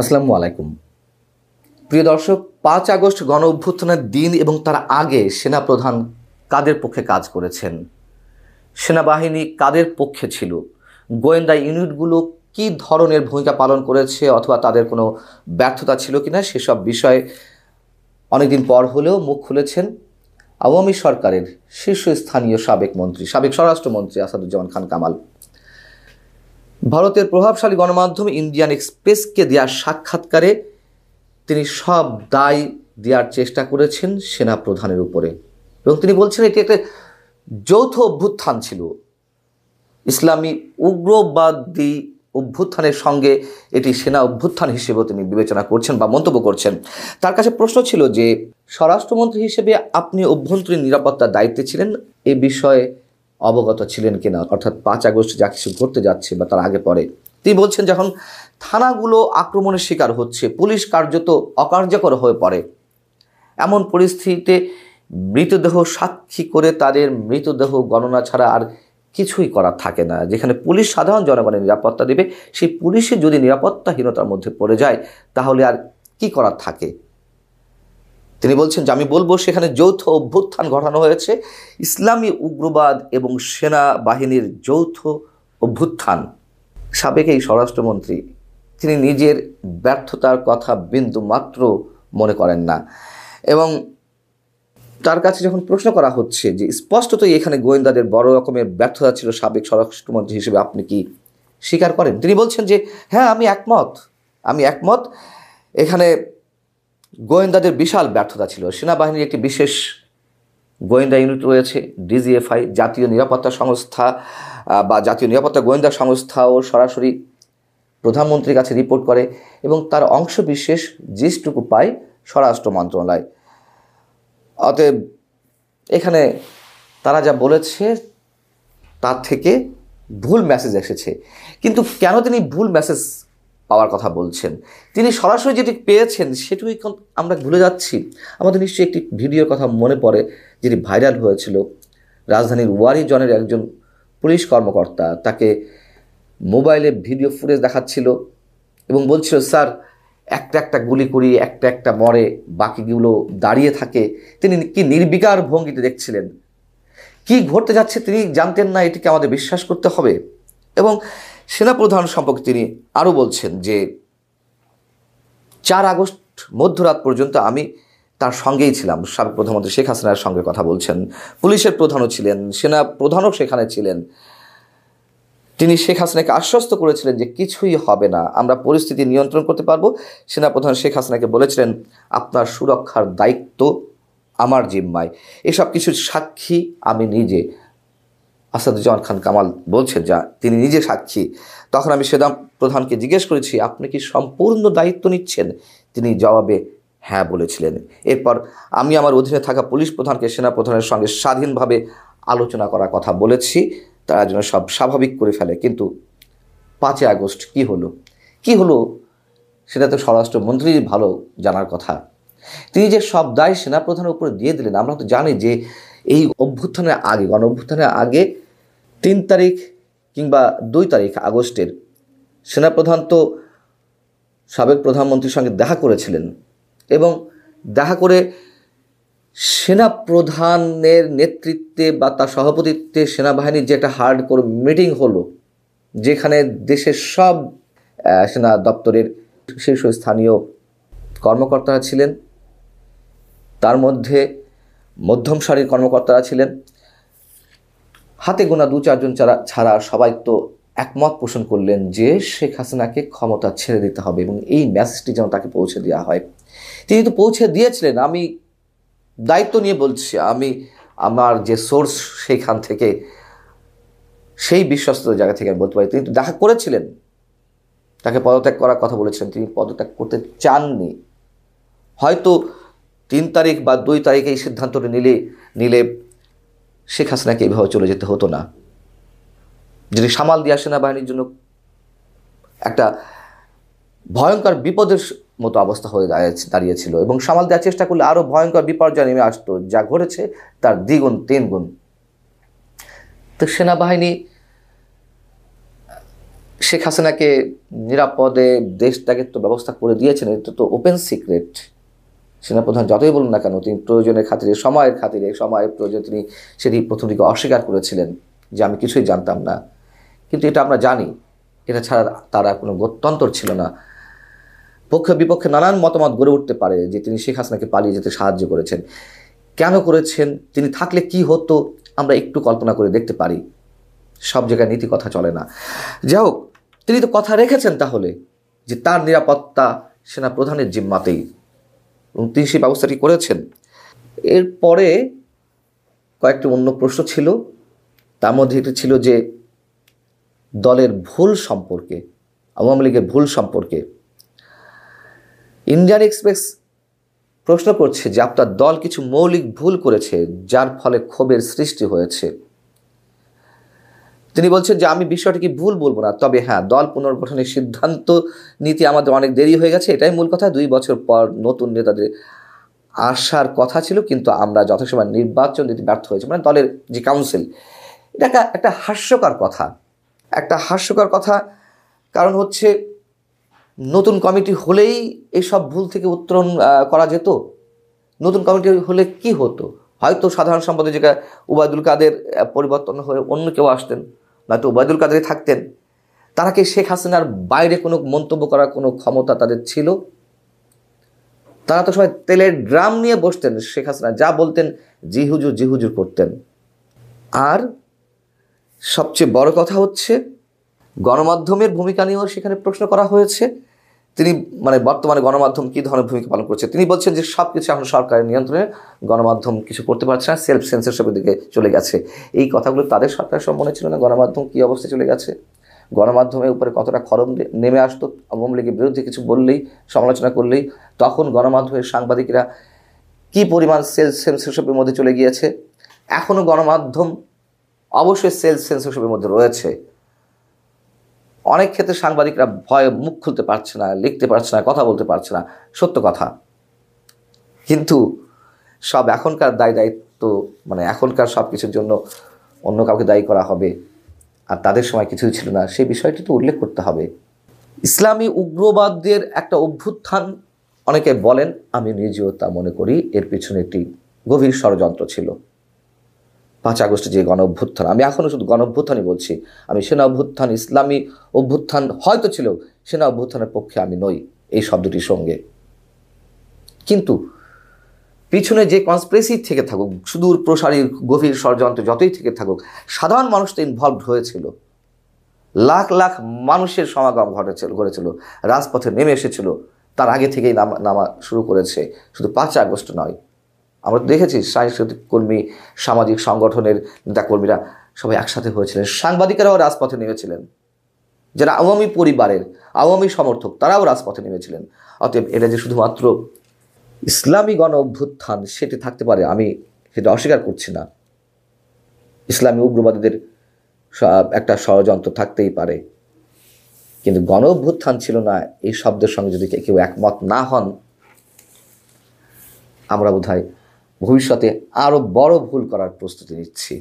আসসালামু আলাইকুম। প্রিয় দর্শক, 5 আগস্ট গণ অভ্যুত্থানের দিন এবং তার আগে সেনাপ্রধান কাদের পক্ষে কাজ করেছেন, সেনাবাহিনী কাদের পক্ষে ছিল, গোয়েন্দা ইউনিটগুলো কী ধরনের ভূমিকা পালন করেছে অথবা তাদের কোনো ব্যর্থতা ছিল কিনা, সেসব বিষয়ে অনেকদিন পর হলেও মুখ খুলেছেন আওয়ামী সরকারের শীর্ষস্থানীয় সাবেক মন্ত্রী, সাবেক স্বরাষ্ট্রমন্ত্রী আসাদুজ্জামান খান কামাল। ভারতের প্রভাবশালী গণমাধ্যম ইন্ডিয়ান এক্সপ্রেসকে দেওয়া সাক্ষাৎকারে তিনি সব দায় দেওয়ার চেষ্টা করেছেন সেনা প্রধানের উপরে এবং তিনি বলছেন এটি একটা যৌথ অভ্যুত্থান ছিল, ইসলামী উগ্রবাদী অভ্যুত্থানের সঙ্গে এটি সেনা অভ্যুত্থান হিসেবেও তিনি বিবেচনা করছেন বা মন্তব্য করছেন। তার কাছে প্রশ্ন ছিল যে স্বরাষ্ট্রমন্ত্রী হিসেবে আপনি অভ্যন্তরীণ নিরাপত্তার দায়িত্বে ছিলেন, এ বিষয়ে অবগত ছিলেন কিনা, অর্থাৎ 5 আগস্ট যা কিছু ঘটতে যাচ্ছে বা তার আগে পরে। তিনি বলছেন যখন থানাগুলো আক্রমণের শিকার হচ্ছে, পুলিশ কার্যত অকার্যকর হয়ে পড়ে, এমন পরিস্থিতিতে মৃতদেহ সাক্ষী করে তাদের মৃতদেহ গণনা ছাড়া আর কিছুই করার থাকে না। যেখানে পুলিশ সাধারণ জনগণের নিরাপত্তা দেবে, সেই পুলিশে যদি নিরাপত্তাহীনতার মধ্যে পড়ে যায় তাহলে আর কি করার থাকে। তিনি বলছেন যে আমি বলবো সেখানে যৌথ অভ্যুত্থান ঘটানো হয়েছে, ইসলামী উগ্রবাদ এবং সেনাবাহিনীর যৌথ অভ্যুত্থান। সাবেক এই স্বরাষ্ট্রমন্ত্রী তিনি নিজের ব্যর্থতার কথা বিন্দু মাত্র মনে করেন না এবং তার কাছে যখন প্রশ্ন করা হচ্ছে যে স্পষ্টতই এখানে গোয়েন্দাদের বড় রকমের ব্যর্থতা ছিল, সাবেক স্বরাষ্ট্রমন্ত্রী হিসেবে আপনি কি স্বীকার করেন? তিনি বলছেন যে হ্যাঁ, আমি একমত এখানে গোয়েন্দাদের বিশাল ব্যর্থতা ছিল। সেনাবাহিনীর একটি বিশেষ গোয়েন্দা ইউনিট রয়েছে ডিজিএফআই, জাতীয় নিরাপত্তা সংস্থা বা জাতীয় নিরাপত্তা গোয়েন্দা সংস্থাও সরাসরি প্রধানমন্ত্রীর কাছে রিপোর্ট করে এবং তার অংশ বিশেষ যেটুকু পায় স্বরাষ্ট্র মন্ত্রণালয়। অতএব এখানে তারা যা বলেছে তার থেকে ভুল মেসেজ এসেছে। কিন্তু কেন তিনি ভুল মেসেজ পাওয়ার কথা বলছেন? তিনি সরাসরি যেটি পেয়েছেন সেটুকুই আমরা ভুলে যাচ্ছি। আমাদের নিশ্চয়ই একটি ভিডিওর কথা মনে পড়ে যেটি ভাইরাল হয়েছিল। রাজধানীর ওয়ারিজনের একজন পুলিশ কর্মকর্তা তাকে মোবাইলে ভিডিও ফুটেজ দেখাচ্ছিল এবং বলছিল, স্যার একটা একটা গুলি করি, একটা একটা মরে, বাকিগুলো দাঁড়িয়ে থাকে। তিনি কি নির্বিকার ভঙ্গিতে দেখছিলেন, কি ঘটতে যাচ্ছে তিনি জানতেন না, এটিকে আমাদের বিশ্বাস করতে হবে। এবং সেনাপ্রধান সম্পর্কে তিনি আরও বলছেন যে 4 আগস্ট মধ্যরাত পর্যন্ত আমি তার সঙ্গেই ছিলাম। সাবেক প্রধানমন্ত্রী শেখ হাসিনার সঙ্গে কথা বলছেন, পুলিশের প্রধানও ছিলেন, সেনা প্রধানও সেখানে ছিলেন। তিনি শেখ হাসিনাকে আশ্বস্ত করেছিলেন যে কিছুই হবে না, আমরা পরিস্থিতি নিয়ন্ত্রণ করতে পারবো। সেনাপ্রধান শেখ হাসিনাকে বলেছিলেন আপনার সুরক্ষার দায়িত্ব আমার জিম্মায়। এসব কিছু সাক্ষী আমি নিজে। আসাদুজ্জামান খান কামাল বলছেন যা তিনি নিজে সাক্ষী। তখন আমি সেনা প্রধানকে জিজ্ঞেস করেছি আপনি কি সম্পূর্ণ দায়িত্ব নিচ্ছেন? তিনি জবাবে হ্যাঁ বলেছিলেন। এরপর আমি আমার অধীনে থাকা পুলিশ প্রধানকে সেনা প্রধানের সঙ্গে স্বাধীনভাবে আলোচনা করার কথা বলেছি, তারা যেন সব স্বাভাবিক করে ফেলে। কিন্তু 5 আগস্ট কি হলো সেটা তো স্বরাষ্ট্রমন্ত্রীর ভালো জানার কথা। তিনি যে সব দায় সেনাপ্রধানের উপরে দিয়ে দিলেন। আমরা তো জানি যে এই অভ্যুত্থানের আগে, গণ অভ্যুত্থানের আগে 3 তারিখ কিংবা 2 তারিখ আগস্টের সেনাপ্রধান তো সাবেক প্রধানমন্ত্রীর সঙ্গে দেখা করেছিলেন এবং দেখা করে সেনাপ্রধানের নেতৃত্বে বা তার সভাপতিত্বে সেনাবাহিনীর যে একটা হার্ডকোর মিটিং হলো, যেখানে দেশের সব সেনা দপ্তরের শীর্ষস্থানীয় কর্মকর্তারা ছিলেন, তার মধ্যে মধ্যম সারির কর্মকর্তারা ছিলেন, হাতে গোনা 2-4 জন ছাড়া সবাই তো একমত পোষণ করলেন যে শেখ হাসিনাকে ক্ষমতা ছেড়ে দিতে হবে এবং এই মেসেজটি যেন তাকে পৌঁছে দেওয়া হয়। তিনি তো পৌঁছে দিয়েছিলেন। আমি দায়িত্ব নিয়ে বলছি, আমি আমার যে সোর্স সেইখান থেকে, সেই বিশ্বস্ত জায়গা থেকে আমি বলতে পারি তিনি তো দেখা করেছিলেন, তাকে পদত্যাগ করার কথা বলেছিলেন, তিনি পদত্যাগ করতে চাননি। হয়তো 3 তারিখ বা 2 তারিখে এই সিদ্ধান্তটি নিলে শেখ হাসিনাকে এইভাবে চলে যেতে হতো না, যেটি সামাল দিয়া সেনাবাহিনীর জন্য একটা ভয়ঙ্কর বিপদের মতো অবস্থা হয়ে দাঁড়িয়েছিল এবং সামাল দেওয়ার চেষ্টা করলে আরও ভয়ঙ্কর বিপর্যয় নেমে আসতো। যা ঘটেছে তার দ্বিগুণ 3 গুণ। তো সেনাবাহিনী শেখ হাসিনাকে নিরাপদে দেশটাকে তো ব্যবস্থা করে দিয়েছেন, এটা তো ওপেন সিক্রেট। সেনাপ্রধান যতই বলুন না কেন, তিনি প্রয়োজনের খাতিরে, সময়ের প্রয়োজন তিনি সেটি প্রথম দিকে অস্বীকার করেছিলেন যে আমি কিছুই জানতাম না। কিন্তু এটা আমরা জানি, এটা ছাড়া তারা কোনো গত্যন্তর ছিল না। পক্ষে বিপক্ষে নানান মতামত গড়ে উঠতে পারে যে তিনি শেখ হাসিনাকে পালিয়ে যেতে সাহায্য করেছেন। কেন করেছেন, তিনি থাকলে কি হতো, আমরা একটু কল্পনা করে দেখতে পারি। সব জায়গায় নীতি কথা চলে না। যাই হোক, তিনি তো কথা রেখেছেন তাহলে যে তার নিরাপত্তা সেনাপ্রধানের জিম্মাতেই, এবং তিনি সেই ব্যবস্থাটি করেছেন। এরপরে কয়েকটি অন্য প্রশ্ন ছিল, তার মধ্যে একটি ছিল যে দলের ভুল সম্পর্কে, আওয়ামী লীগের ভুল সম্পর্কে। ইন্ডিয়ান এক্সপ্রেস প্রশ্ন করছে যে আপনার দল কিছু মৌলিক ভুল করেছে যার ফলে ক্ষোভের সৃষ্টি হয়েছে। তিনি বলছেন যে আমি বিষয়টিকে ভুল বলবো না, তবে হ্যাঁ, দল পুনর্গঠনের সিদ্ধান্ত নিতে আমাদের অনেক দেরি হয়ে গেছে, এটাই মূল কথা। 2 বছর পর নতুন নেতাদের আসার কথা ছিল, কিন্তু আমরা যথাসময় নির্বাচন দিতে ব্যর্থ হয়েছে, মানে দলের যে কাউন্সিল। এটা একটা হাস্যকর কথা। কারণ হচ্ছে নতুন কমিটি হলেই এইসব ভুল থেকে উত্তরণ করা যেত। নতুন কমিটি হলে কি হতো, হয়তো সাধারণ সম্পাদক জায়গায় ওবায়দুল কাদের পরিবর্তন হয়ে অন্য কেউ আসতেন, নয়তো ওবায়দুল কাদেরই থাকতেন। তারা কি শেখ হাসিনার বাইরে কোনো মন্তব্য করার কোনো ক্ষমতা তাদের ছিল? তারা তো সবাই তেলের ড্রাম নিয়ে বসতেন, শেখ হাসিনা যা বলতেন জি হুজুর করতেন। আর সবচেয়ে বড় কথা হচ্ছে গণমাধ্যমের ভূমিকা নিয়েও সেখানে প্রশ্ন করা হয়েছে। তিনি বর্তমানে গণমাধ্যম কী ধরনের ভূমিকা পালন করছে, তিনি বলছেন যে সব কিছু এখন সরকারের নিয়ন্ত্রণে, গণমাধ্যম কিছু করতে পারছে না, সেলফ সেন্সরশিপের দিকে চলে গেছে। এই কথাগুলো তাদের সরকারের সব মনে ছিল না? গণমাধ্যম কী অবস্থায় চলে গেছে, গণমাধ্যমের উপরে কতটা খড়ম নেমে আসতো, আওয়ামী লীগের বিরুদ্ধে কিছু বললেই, সমালোচনা করলেই তখন গণমাধ্যমের সাংবাদিকরা কী পরিমাণ সেলফ সেন্সরশিপের মধ্যে চলে গিয়েছে। এখনও গণমাধ্যম অবশ্যই সেলফ সেন্সরশিপের মধ্যে রয়েছে। অনেক ক্ষেত্রে সাংবাদিকরা ভয়ে মুখ খুলতে পারছে না, লিখতে পারছে না, কথা বলতে পারছে না, সত্য কথা। কিন্তু সব এখনকার দায়িত্ব, এখনকার সব কিছুর জন্য অন্য কাউকে দায়ী করা হবে, আর তাদের সময় কিছুই ছিল না, সেই বিষয়টি তো উল্লেখ করতে হবে। ইসলামী উগ্রবাদের একটা অভ্যুত্থান অনেকে বলেন, আমি নিজেও তা মনে করি এর পিছনে একটি গভীর ষড়যন্ত্র ছিল। 5 আগস্টে যে গণ অভ্যুত্থান, আমি এখনও শুধু গণ অভ্যুত্থানই বলছি, আমি সেনা অভ্যুত্থান, ইসলামী অভ্যুত্থান হয়তো ছিল, সেনা অভ্যুত্থানের পক্ষে আমি নই এই শব্দটির সঙ্গে। কিন্তু পিছনে যে কনস্পিরেসি থেকে থাকুক, সুদূর প্রসারী গভীর ষড়যন্ত্র যতই থেকে থাকুক, সাধারণ মানুষ তো ইনভলভড হয়েছিল। লাখ লাখ মানুষের সমাগম ঘটেছিল, রাজপথে নেমে এসেছিল, তার আগে থেকেই নামা শুরু করেছে, শুধু 5 আগস্ট নয়। আমরা দেখেছি সাংস্কৃতিক কর্মী, সামাজিক সংগঠনের নেতাকর্মীরা সবাই একসাথে হয়েছিলেন, সাংবাদিকেরাও রাজপথে নেমেছিলেন, যারা আওয়ামী পরিবারের আওয়ামী সমর্থক তারাও রাজপথে নেমেছিলেন। অতএব এটা যে শুধুমাত্র ইসলামী গণ অভ্যুত্থান সেটি থাকতে পারে, আমি সেটা অস্বীকার করছি না। ইসলামী উগ্রবাদীদের একটা ষড়যন্ত্র থাকতেই পারে, কিন্তু গণ অভ্যুত্থান ছিল না এই শব্দের সঙ্গে যদি কেউ একমত না হন, আমরা বোধহয় ভবিষ্যতে আরও বড় ভুল করার প্রস্তুতি নিচ্ছি।